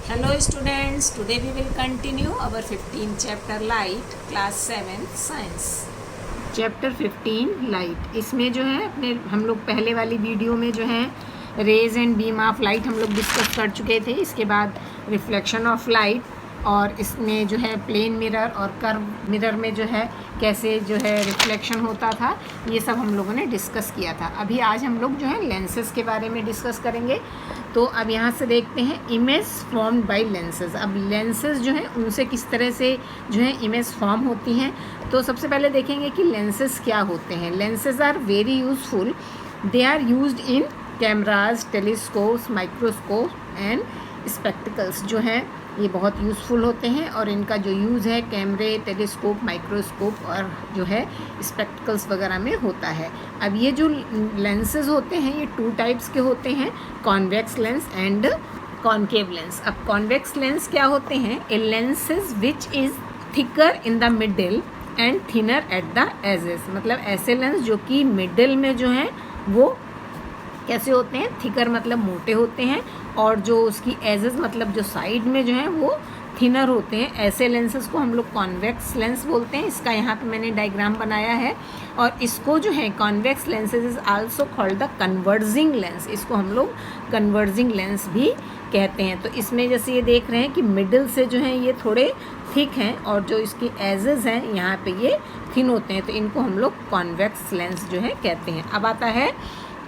Hello students, today we will continue our 15th chapter light, class 7 science. Chapter 15 light. इसमें जो है अपने हम लोग पहले वाली वीडियो में जो है rays and beam of light हम लोग डिस्कस कर चुके थे। इसके बाद रिफ्लेक्शन ऑफ लाइट और इसमें जो है प्लेन मिरर और कर्व मिरर में जो है कैसे जो है रिफ्लेक्शन होता था, ये सब हम लोगों ने डिस्कस किया था। अभी आज हम लोग जो है लेंसेज के बारे में डिस्कस करेंगे। तो अब यहाँ से देखते हैं इमेज फॉर्म्ड बाय लेंसेज। अब लेंसेज जो है उनसे किस तरह से जो है इमेज फॉर्म होती हैं। तो सबसे पहले देखेंगे कि लेंसेज क्या होते हैं। Lenses are very useful, they are used in cameras, telescopes, microscope and spectacles. जो हैं ये बहुत यूज़फुल होते हैं और इनका जो यूज़ है कैमरे, टेलीस्कोप, माइक्रोस्कोप और जो है स्पेक्टिकल्स वगैरह में होता है। अब ये जो लेंसेज होते हैं ये 2 टाइप्स के होते हैं, convex lens and concave lens. अब कॉन्वेक्स लेंस क्या होते हैं? A lenses which is thicker in the middle and thinner at the edges. मतलब ऐसे लेंस जो कि मिडिल में जो हैं वो कैसे होते हैं? थिकर मतलब मोटे होते हैं और जो उसकी एजेस मतलब जो साइड में जो है वो थिनर होते हैं। ऐसे लेंसेज को हम लोग कॉन्वेक्स लेंस बोलते हैं। इसका यहाँ पे मैंने डायग्राम बनाया है और इसको जो है convex lenses is also called the converging lens. इसको हम लोग कन्वर्जिंग लेंस भी कहते हैं। तो इसमें जैसे ये देख रहे हैं कि मिडिल से जो है ये थोड़े थिक हैं और जो इसकी एजेस हैं यहाँ पे ये थिन होते हैं, तो इनको हम लोग कॉन्वेक्स लेंस जो है कहते हैं। अब आता है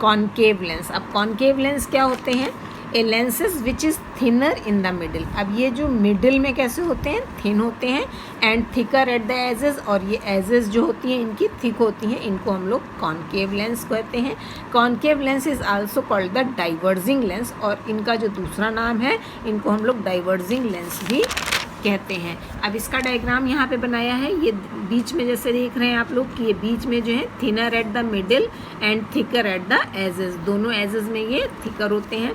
कॉन्केव लेंस। अब कॉन्केव लेंस क्या होते हैं? A lenses which is thinner in the middle. अब ये जो मिडिल में कैसे होते हैं? थिन होते हैं and thicker at the edges, और ये एजेस जो होती हैं इनकी थिक होती हैं। इनको हम लोग कॉन्केव लेंस कहते हैं। Concave lens is also called the diverging lens, और इनका जो दूसरा नाम है इनको हम लोग डाइवर्जिंग लेंस भी कहते हैं। अब इसका डायग्राम यहाँ पे बनाया है। ये बीच में जैसे देख रहे हैं आप लोग कि ये बीच में जो है thinner at the middle and thicker at the edges, दोनों एजेस में ये थिकर होते हैं।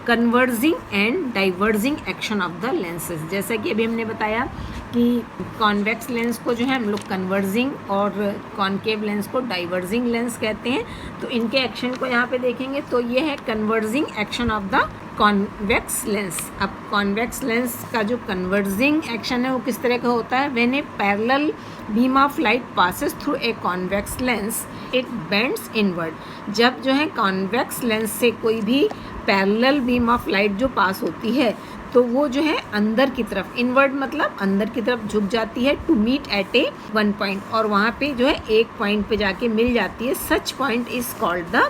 Converging and diverging action of the lenses. जैसा कि अभी हमने बताया कि कॉन्वेक्स लेंस को जो है हम लोग कन्वर्जिंग और कॉन्केव लेंस को डाइवर्जिंग लेंस कहते हैं। तो इनके एक्शन को यहाँ पे देखेंगे तो ये है converging action of the convex lens. अब कॉन्वेक्स लेंस का जो कन्वर्जिंग एक्शन है वो किस तरह का होता है? When a parallel beam of light passes through a convex lens it bends inward. जब जो है कॉन्वेक्स लेंस से कोई भी पैरेलल बीम ऑफ लाइट जो पास होती है तो वो जो है अंदर की तरफ, इनवर्ड मतलब अंदर की तरफ झुक जाती है, to meet at a one point, और वहाँ पे जो है एक पॉइंट पे जाके मिल जाती है। Such point is called the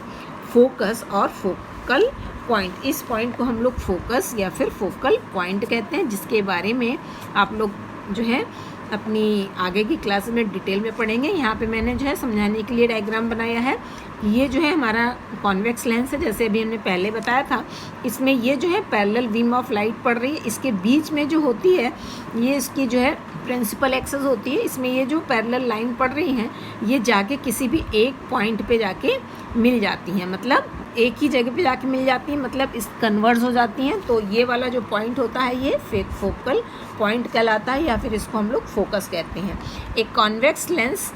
focus और फोकल पॉइंट। इस पॉइंट को हम लोग फोकस या फिर फोकल पॉइंट कहते हैं, जिसके बारे में आप लोग जो है अपनी आगे की क्लास में डिटेल में पढ़ेंगे। यहाँ पे मैंने जो है समझाने के लिए डायग्राम बनाया है। ये जो है हमारा कॉन्वेक्स लेंस है, जैसे अभी हमने पहले बताया था। इसमें ये जो है पैरेलल बीम ऑफ लाइट पड़ रही है, इसके बीच में जो होती है ये इसकी जो है प्रिंसिपल एक्सेस होती है। इसमें ये जो पैरेलल लाइन पड़ रही हैं ये जाके किसी भी एक पॉइंट पे जाके मिल जाती हैं, मतलब एक ही जगह पे जाके मिल जाती हैं, मतलब इस कन्वर्ज हो जाती हैं। तो ये वाला जो पॉइंट होता है ये फोकल पॉइंट कहलाता है, या फिर इसको हम लोग फोकस कहते हैं। एक कॉन्वेक्स लेंस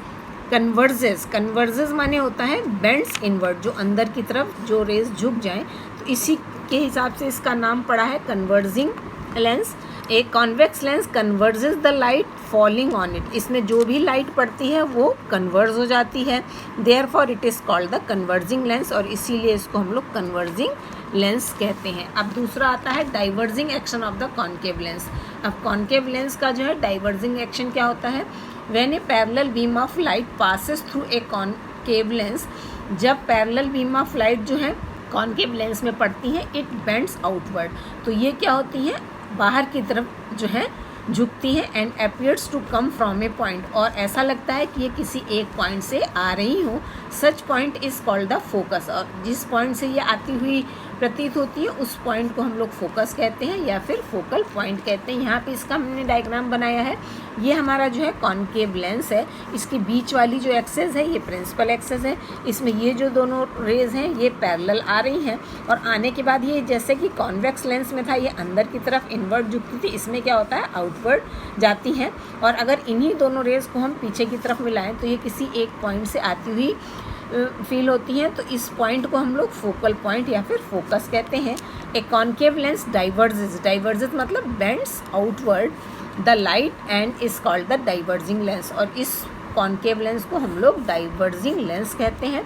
कन्वर्जेस माने होता है बेंड्स इनवर्ड, जो अंदर की तरफ जो रेज झुक जाए, तो इसी के हिसाब से इसका नाम पड़ा है कन्वर्जिंग लेंस। एक convex lens converges the light falling on it. इसमें जो भी लाइट पड़ती है वो कन्वर्ज हो जाती है, therefore it is called the converging lens, और इसीलिए इसको हम लोग कन्वर्जिंग लेंस कहते हैं। अब दूसरा आता है diverging action of the concave lens. अब कॉन्केव लेंस का जो है डाइवर्जिंग एक्शन क्या होता है? When a parallel beam of light passes through A concave lens. जब पैरेलल बीम ऑफ लाइट जो है कॉन्केव लेंस में पड़ती है इट बेंड्स आउटवर्ड, तो ये क्या होती है? बाहर की तरफ जो है झुकती है and appears to come from a point, और ऐसा लगता है कि ये किसी एक पॉइंट से आ रही हो। Such point is called the focus, और जिस पॉइंट से ये आती हुई प्रतीत होती है उस पॉइंट को हम लोग फोकस कहते हैं या फिर फोकल पॉइंट कहते हैं। यहाँ पे इसका हमने डायग्राम बनाया है। ये हमारा जो है कॉन्केव लेंस है, इसकी बीच वाली जो एक्सेस है ये प्रिंसिपल एक्सेस है। इसमें ये जो दोनों रेज हैं ये पैरेलल आ रही हैं, और आने के बाद ये जैसे कि कॉन्वेक्स लेंस में था ये अंदर की तरफ इनवर्ट झुकती थी, इसमें क्या होता है? आउटवर्ड जाती हैं। और अगर इन्हीं दोनों रेज को हम पीछे की तरफ मिलाएं तो ये किसी एक पॉइंट से आती हुई फील होती हैं, तो इस पॉइंट को हम लोग फोकल पॉइंट या फिर फोकस कहते हैं। ए कॉन्केव लेंस डाइवर्जेस मतलब bends outward the light and is called the diverging lens, और इस कॉन्केव लेंस को हम लोग डाइवर्जिंग लेंस कहते हैं।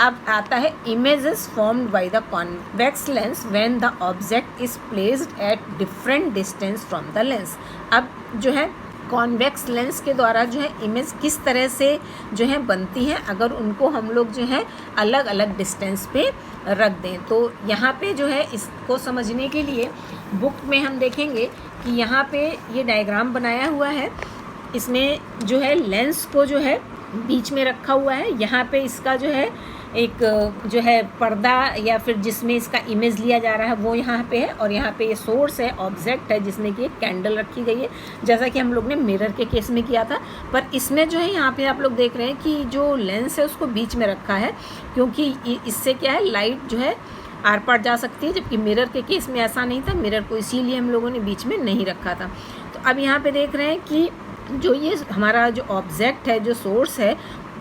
अब आता है images formed by the convex lens when the object is placed at different distance from the lens. अब जो है कॉन्वेक्स लेंस के द्वारा जो है इमेज किस तरह से जो है बनती है अगर उनको हम लोग जो है अलग अलग डिस्टेंस पे रख दें। तो यहाँ पे जो है इसको समझने के लिए बुक में हम देखेंगे कि यहाँ पे ये डायग्राम बनाया हुआ है, इसमें जो है लेंस को जो है बीच में रखा हुआ है। यहाँ पे इसका जो है एक जो है पर्दा या फिर जिसमें इसका इमेज लिया जा रहा है वो यहाँ पे है, और यहाँ पे ये सोर्स है, ऑब्जेक्ट है जिसमें कि एक कैंडल रखी गई है, जैसा कि हम लोग ने मिरर के केस में किया था। पर इसमें जो है यहाँ पे आप लोग देख रहे हैं कि जो लेंस है उसको बीच में रखा है, क्योंकि इससे क्या है लाइट जो है आर पार जा सकती है, जबकि मिरर के केस में ऐसा नहीं था। मिरर को इसीलिए हम लोगों ने बीच में नहीं रखा था। तो अब यहाँ पे देख रहे हैं कि जो ये हमारा जो ऑब्जेक्ट है, जो सोर्स है,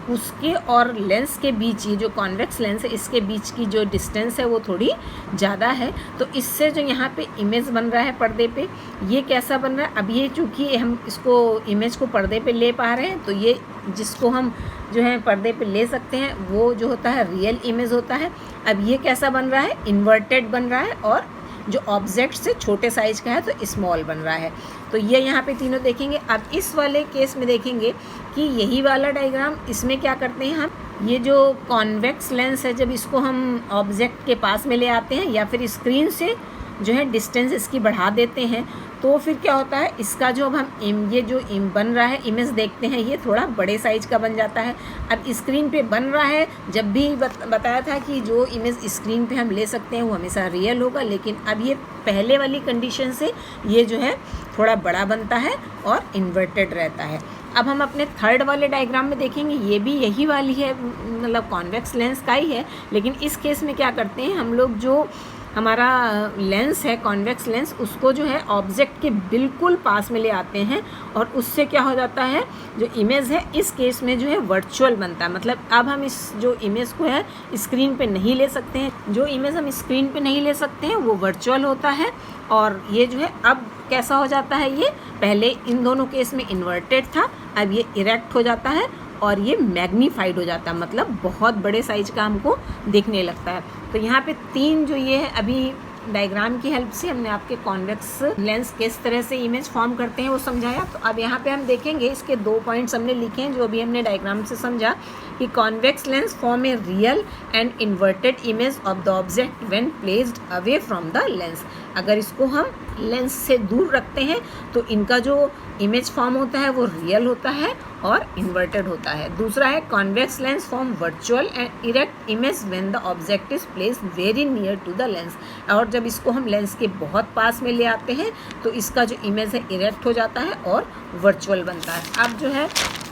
उसके और लेंस के बीच, ये जो कॉन्वेक्स लेंस है इसके बीच की जो डिस्टेंस है वो थोड़ी ज़्यादा है। तो इससे जो यहाँ पे इमेज बन रहा है पर्दे पे, ये कैसा बन रहा है, अब ये चूँकि हम इसको इमेज को पर्दे पे ले पा रहे हैं, तो ये जिसको हम जो है पर्दे पे ले सकते हैं वो जो होता है रियल इमेज होता है। अब ये कैसा बन रहा है, इन्वर्टेड बन रहा है, और जो ऑब्जेक्ट से छोटे साइज का है तो स्मॉल बन रहा है। तो ये यहाँ पे तीनों देखेंगे। अब इस वाले केस में देखेंगे कि यही वाला डायग्राम, इसमें क्या करते हैं हम, ये जो कॉन्वेक्स लेंस है जब इसको हम ऑब्जेक्ट के पास में ले आते हैं या फिर स्क्रीन से जो है डिस्टेंस इसकी बढ़ा देते हैं, तो फिर क्या होता है, इसका जो अब हम ये जो बन रहा है इमेज देखते हैं ये थोड़ा बड़े साइज का बन जाता है। अब स्क्रीन पे बन रहा है, जब भी बताया था कि जो इमेज स्क्रीन पे हम ले सकते हैं वो हमेशा रियल होगा, लेकिन अब ये पहले वाली कंडीशन से ये जो है थोड़ा बड़ा बनता है और इन्वर्टेड रहता है। अब हम अपने थर्ड वाले डायग्राम में देखेंगे, ये भी यही वाली है, मतलब कॉन्वेक्स लेंस का ही है, लेकिन इस केस में क्या करते हैं हम लोग, जो हमारा लेंस है कॉन्वेक्स लेंस, उसको जो है ऑब्जेक्ट के बिल्कुल पास में ले आते हैं, और उससे क्या हो जाता है, जो इमेज है इस केस में जो है वर्चुअल बनता है। मतलब अब हम इस जो इमेज को है स्क्रीन पे नहीं ले सकते हैं, जो इमेज हम स्क्रीन पे नहीं ले सकते हैं वो वर्चुअल होता है। और ये जो है अब कैसा हो जाता है, ये पहले इन दोनों केस में इन्वर्टेड था, अब ये इरेक्ट हो जाता है और ये मैग्नीफाइड हो जाता है, मतलब बहुत बड़े साइज का हमको दिखने लगता है। तो यहाँ पे तीन जो ये है, अभी डायग्राम की हेल्प से हमने आपके कॉन्वेक्स लेंस किस तरह से इमेज फॉर्म करते हैं वो समझाया। तो अब यहाँ पे हम देखेंगे, इसके 2 पॉइंट्स हमने लिखे हैं जो अभी हमने डायग्राम से समझा, कि convex lens form a real and inverted image of the object when placed away from the lens. अगर इसको हम लेंस से दूर रखते हैं तो इनका जो इमेज फॉर्म होता है वो रियल होता है और इन्वर्टेड होता है। दूसरा है convex lens form virtual and erect image when the object is placed very near to the lens. और जब इसको हम लेंस के बहुत पास में ले आते हैं तो इसका जो इमेज है इरेक्ट हो जाता है और वर्चुअल बनता है। अब जो है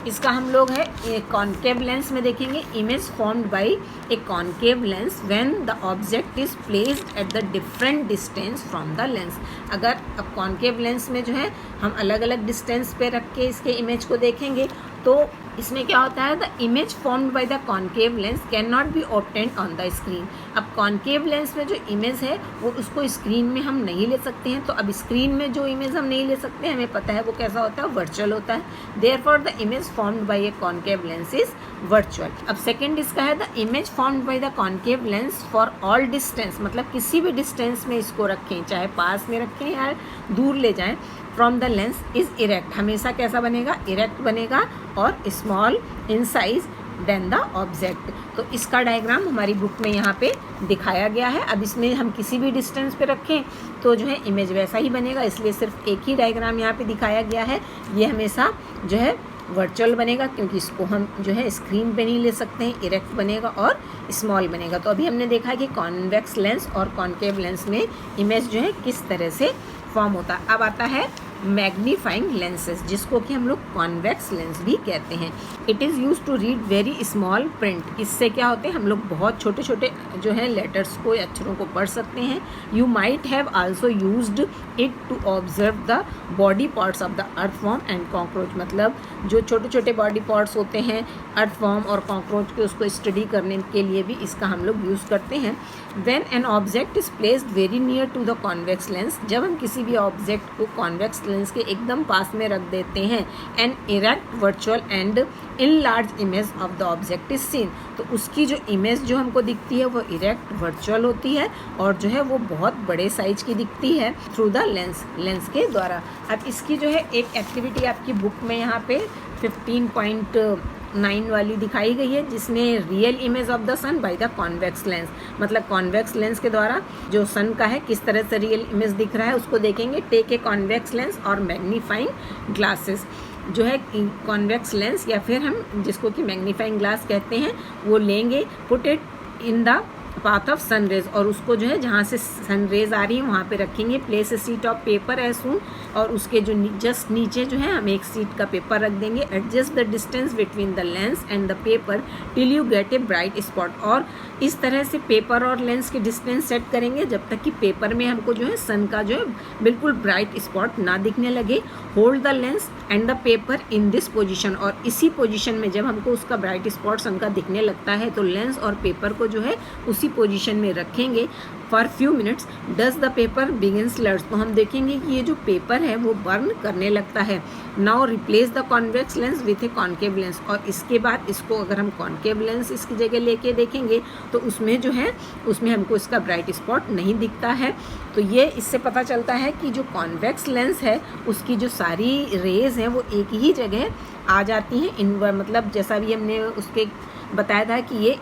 इसका हम लोग है कॉन्केव लेंस में देखेंगे, image formed by A concave lens when the object is placed at the different distance from the lens. अगर अब कॉन्केव लेंस में जो है हम अलग अलग डिस्टेंस पे रख के इसके इमेज को देखेंगे तो इसमें क्या होता है, the image formed by the concave lens can not be obtained on the screen. अब कॉन्केव लेंस में जो इमेज है वो उसको स्क्रीन में हम नहीं ले सकते हैं। तो अब स्क्रीन में जो इमेज हम नहीं ले सकते, हमें पता है वो कैसा होता है, वर्चुअल होता है। Therefore the image formed by A concave lens is virtual. अब सेकेंड इसका है, the image formed by the concave lens for all distance, मतलब किसी भी डिस्टेंस में इसको रखें, चाहे पास में रखें या दूर ले जाएं, from the lens is erect. हमेशा कैसा बनेगा, इरेक्ट बनेगा और small in size than the object. तो इसका डायग्राम हमारी बुक में यहाँ पे दिखाया गया है। अब इसमें हम किसी भी डिस्टेंस पे रखें तो जो है इमेज वैसा ही बनेगा, इसलिए सिर्फ एक ही डायग्राम यहाँ पे दिखाया गया है। ये हमेशा जो है वर्चुअल बनेगा क्योंकि इसको हम जो है स्क्रीन पे नहीं ले सकते हैं, इरेक्ट बनेगा और स्मॉल बनेगा। तो अभी हमने देखा कि कॉन्वेक्स लेंस और कॉन्केव लेंस में इमेज जो है किस तरह से फॉर्म होता है। अब आता है मैग्नीफाइंग लेंसेज, जिसको कि हम लोग कॉन्वेक्स लेंस भी कहते हैं। It is use to read very small print. इससे क्या होते हैं, हम लोग बहुत छोटे छोटे जो है लेटर्स को, अक्षरों को पढ़ सकते हैं। You might have also used it to observe the body parts of the earthworm and cockroach, मतलब जो छोटे छोटे बॉडी पार्ट्स होते हैं अर्थवॉर्म और कॉकरोच के, उसको स्टडी करने के लिए भी इसका हम लोग यूज़ करते हैं। When an object is placed very near to the convex lens, जब हम किसी भी ऑब्जेक्ट को कॉन्वेक्स लेंस के एकदम पास में रख देते हैं, an erect virtual and in large image of the object is seen, तो उसकी जो इमेज जो हमको दिखती है वो इरेक्ट वर्चुअल होती है और जो है वो बहुत बड़े साइज की दिखती है थ्रू द लेंस के द्वारा। अब इसकी जो है एक एक्टिविटी आपकी बुक में यहाँ पे 15.9 वाली दिखाई गई है, जिसमें real image of the sun by the convex lens, मतलब कॉन्वेक्स लेंस के द्वारा जो सन का है किस तरह से रियल इमेज दिख रहा है उसको देखेंगे। टेक ए कॉन्वेक्स लेंस और मैग्नीफाइंग ग्लासेस, जो है कॉन्वेक्स लेंस या फिर हम जिसको कि मैग्नीफाइंग ग्लास कहते हैं वो लेंगे। Put it in the path of sun rays, और उसको जो है जहाँ से सन रेज आ रही है वहाँ पे रखेंगे। Place a sheet of paper as soon, और उसके जो जस्ट नीचे जो है हम एक सीट का पेपर रख देंगे। Adjust the distance between the lens and the paper till you get a bright spot, और इस तरह से पेपर और लेंस की डिस्टेंस सेट करेंगे जब तक कि पेपर में हमको जो है सन का जो है बिल्कुल ब्राइट स्पॉट ना दिखने लगे। Hold the lens and the paper in this position, और इसी पोजीशन में जब हमको उसका ब्राइट स्पॉट सन का दिखने लगता है तो लेंस और पेपर को जो है उसी पोजीशन में रखेंगे। For few minutes does the paper begins large, तो हम देखेंगे कि ये जो पेपर है वो बर्न करने लगता है। Now replace the convex lens with A concave lens, और इसके बाद इसको अगर हम कॉन्केव लेंस इसकी जगह लेके देखेंगे तो उसमें जो है उसमें हमको इसका ब्राइट स्पॉट नहीं दिखता है। तो ये इससे पता चलता है कि जो कॉन्वेक्स लेंस है उसकी जो सारी रेज हैं वो एक ही जगह आ जाती हैं। मतलब जैसा भी हमने उसके बताया था कि ये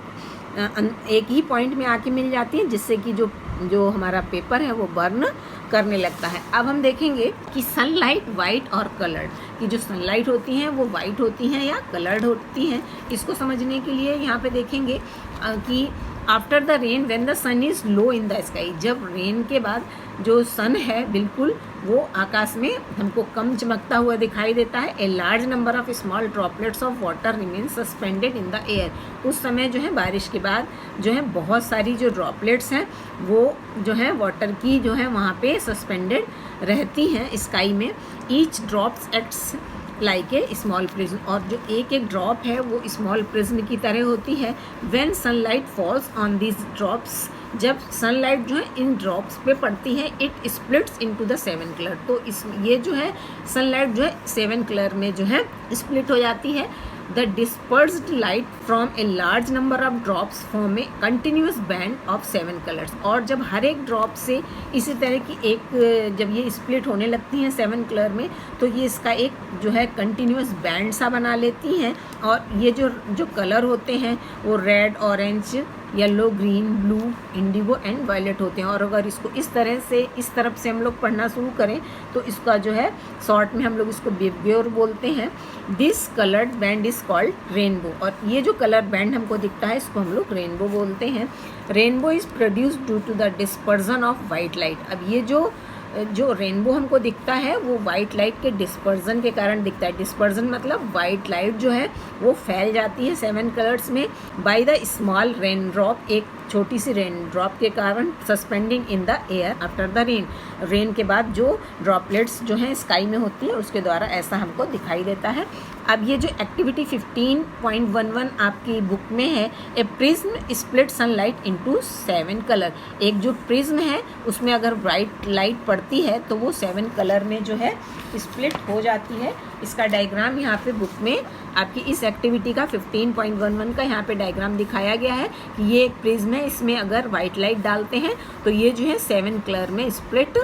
एक ही पॉइंट में आके मिल जाती है, जिससे कि जो हमारा पेपर है वो बर्न करने लगता है। अब हम देखेंगे कि सनलाइट वाइट और कलर्ड, कि जो सनलाइट होती हैं वो वाइट होती हैं या कलर्ड होती हैं। इसको समझने के लिए यहाँ पे देखेंगे कि after the rain when the sun is low in the sky, जब रेन के बाद जो सन है बिल्कुल वो आकाश में हमको कम चमकता हुआ दिखाई देता है। A large number of small droplets of water remain suspended in the air, उस समय जो है बारिश के बाद जो है बहुत सारी जो ड्रॉपलेट्स हैं वो जो है वाटर की जो है वहाँ पे सस्पेंडेड रहती हैं स्काई में। Each drops acts like a small prism, और जो एक एक ड्रॉप है वो स्मॉल प्रिज्म की तरह होती है। When sunlight falls on this drops, जब सनलाइट जो है इन ड्रॉप्स पे पड़ती है, it splits into the 7 colour, तो ये जो है सनलाइट जो है 7 कलर में जो है स्प्लिट हो जाती है। The dispersed light from a large number of drops form a continuous band of 7 colours, और जब हर एक ड्रॉप से इसी तरह की एक जब ये स्प्लिट होने लगती हैं 7 कलर में तो ये इसका एक जो है कंटिन्यूस बैंड सा बना लेती हैं। और ये जो कलर होते हैं वो red, orange, yellow, green, blue, indigo and violet होते हैं। और अगर इसको इस तरह से इस तरफ से हम लोग पढ़ना शुरू करें तो इसका जो है शॉर्ट में हम लोग इसको विब्योर बोलते हैं। This coloured band is called rainbow, और ये जो कलर बैंड हमको दिखता है इसको हम लोग रेनबो बोलते हैं। Rainbow is produced due to the dispersion of white light, अब ये जो रेनबो हमको दिखता है वो वाइट लाइट के डिस्पर्जन के कारण दिखता है। डिस्पर्जन मतलब वाइट लाइट जो है वो फैल जाती है 7 कलर्स में by the small rain drop, एक छोटी सी रेन ड्रॉप के कारण suspending in the air after the rain, rain के बाद जो ड्रॉपलेट्स जो हैं स्काई में होती है उसके द्वारा ऐसा हमको दिखाई देता है। अब ये जो एक्टिविटी 15.11 आपकी बुक में है, a prism split sunlight into 7 colour, एक जो प्रिज्म है उसमें अगर ब्राइट लाइट पड़ती है तो वो 7 कलर में जो है स्प्लिट हो जाती है। इसका डायग्राम यहाँ पे बुक में आपकी इस एक्टिविटी का 15.11 का यहाँ पे डायग्राम दिखाया गया है कि ये एक प्रिज्म है, इसमें अगर वाइट लाइट डालते हैं तो ये जो है 7 कलर में स्प्लिट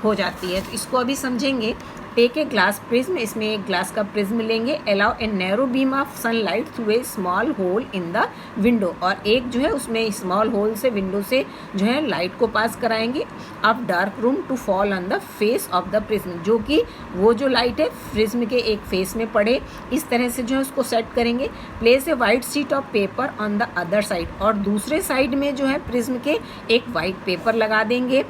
हो जाती है। तो इसको अभी समझेंगे। टेक ए ग्लास प्रिज्म, इसमें एक ग्लास का प्रिज्म लेंगे। Allow a narrow beam of sunlight through a small hole in the window, और एक जो है उसमें स्मॉल होल से विंडो से जो है लाइट को पास कराएंगे of dark room to fall on the face of the prism, जो कि वो जो लाइट है प्रिज्म के एक फेस में पड़े, इस तरह से जो है उसको सेट करेंगे। Place a white sheet of paper on the other side, और दूसरे साइड में जो है प्रिज्म के एक वाइट पेपर लगा देंगे।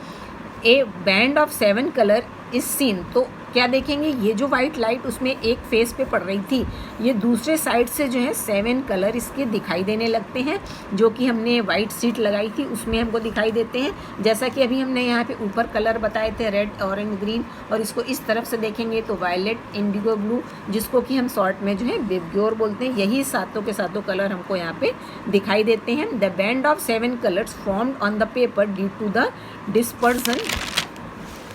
A band of 7 colour is seen, तो क्या देखेंगे, ये जो वाइट लाइट उसमें एक फेस पे पड़ रही थी, ये दूसरे साइड से जो है 7 कलर इसके दिखाई देने लगते हैं, जो कि हमने वाइट शीट लगाई थी उसमें हमको दिखाई देते हैं। जैसा कि अभी हमने यहाँ पे ऊपर कलर बताए थे रेड, ऑरेंज, ग्रीन, और इसको इस तरफ से देखेंगे तो वायलेट, इंडिगो ब्लू, जिसको कि हम शॉर्ट में जो है विबग्योर बोलते हैं, यही सातों के सातों कलर हमको यहाँ पे दिखाई देते हैं। The band of 7 colours formed on the paper due to the dispersion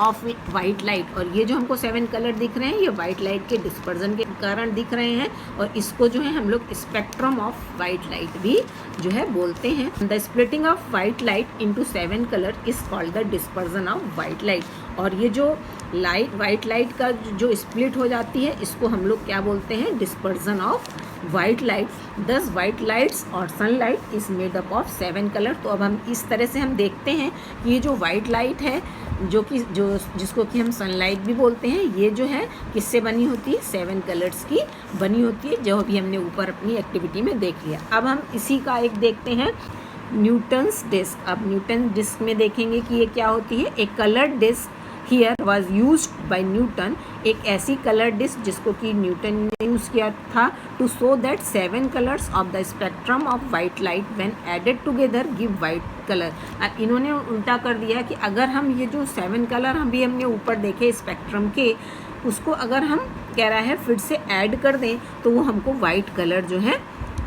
of white light, और ये जो हमको 7 कलर दिख रहे हैं ये वाइट लाइट के डिस्पर्जन के कारण दिख रहे हैं, और इसको जो है हम लोग स्पेक्ट्रम ऑफ वाइट लाइट भी जो है बोलते हैं। The splitting of white light into 7 colour is called the dispersion of white light, और ये जो वाइट लाइट का जो स्प्लिट हो जाती है इसको हम लोग क्या बोलते हैं, dispersion of white light. 10 white lights और sunlight is made up of 7 colour. तो अब हम इस तरह से हम देखते हैं कि ये जो वाइट लाइट है जिसको कि हम सनलाइट भी बोलते हैं, ये जो है किससे बनी होती है, 7 कलर्स की बनी होती है, जो अभी हमने ऊपर अपनी एक्टिविटी में देख लिया। अब हम इसी का एक देखते हैं, न्यूटन्स डिस्क। अब न्यूटन डिस्क में देखेंगे कि ये क्या होती है। एक coloured disc here was use by Newton, एक ऐसी कलर डिस्क जिसको कि न्यूटन ने यूज़ किया था to show that 7 colours of the spectrum of white light when added together give white colour. इन्होंने उल्टा कर दिया कि अगर हम ये जो 7 कलर अभी हमने ऊपर देखे स्पेक्ट्रम के, उसको अगर हम कह रहा है फिर से ऐड कर दें तो वो हमको वाइट कलर जो है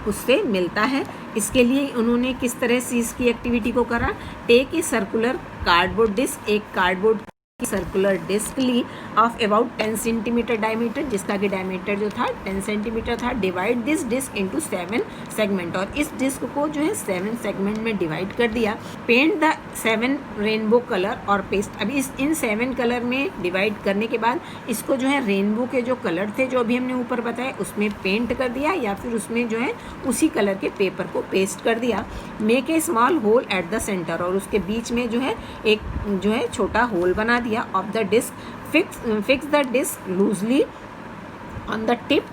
उससे मिलता है। इसके लिए उन्होंने किस तरह से इसकी एक्टिविटी को करा, take a circular cardboard disc, एक कार्डबोर्ड सर्कुलर डिस्क ली ऑफ अबाउट 10 सेंटीमीटर डायमीटर, जिसका कि डायमीटर जो था 10 सेंटीमीटर था। Divide this disc into 7 segment, और इस डिस्क को जो है 7 सेगमेंट में डिवाइड कर दिया। पेंट द 7 रेनबो कलर और पेस्ट। अभी इन 7 कलर में डिवाइड करने के बाद इसको जो है रेनबो के जो कलर थे जो अभी हमने ऊपर बताए उसमें पेंट कर दिया, या फिर उसमें जो है उसी कलर के पेपर को पेस्ट कर दिया। Make a small hole at the centre, और उसके बीच में जो है एक जो है छोटा होल बना दिया of the disc. Fix the disc loosely on the tip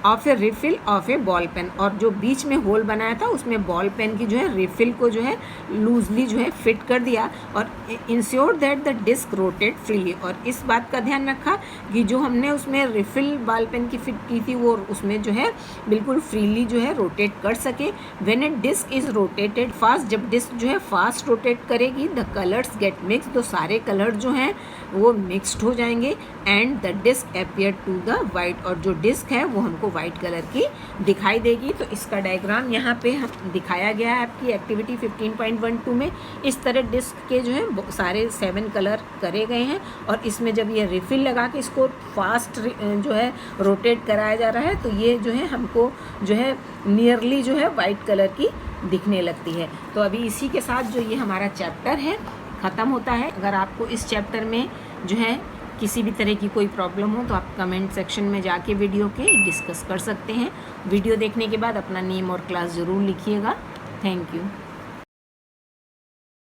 of a refill of a ball pen, और जो बीच में होल बनाया था उसमें बॉल पेन की जो है रिफिल को जो है लूजली जो है फिट कर दिया, और ensure that the disc rotate freely, और इस बात का ध्यान रखा कि जो हमने उसमें रिफिल बॉल पेन की फिट की थी वो उसमें जो है बिल्कुल फ्रीली जो है रोटेट कर सके। When a disc is rotated fast, जब डिस्क जो है फास्ट रोटेट करेगी, द कलर्स गेट मिक्स, तो सारे कलर जो हैं वो मिक्सड हो जाएंगे, and the disc appear to the white, और जो डिस्क है वो हमको वाइट कलर की दिखाई देगी। तो इसका डायग्राम यहाँ पे हम दिखाया गया है आपकी एक्टिविटी 15.12 में। इस तरह डिस्क के जो है सारे 7 कलर करे गए हैं, और इसमें जब ये रिफिल लगा के इसको फास्ट जो है रोटेट कराया जा रहा है तो ये जो है हमको जो है नियरली जो है वाइट कलर की दिखने लगती है। तो अभी इसी के साथ जो ये हमारा चैप्टर है ख़त्म होता है। अगर आपको इस चैप्टर में जो है किसी भी तरह की कोई प्रॉब्लम हो तो आप कमेंट सेक्शन में जाके वीडियो के डिस्कस कर सकते हैं। वीडियो देखने के बाद अपना नेम और क्लास ज़रूर लिखिएगा। Thank you.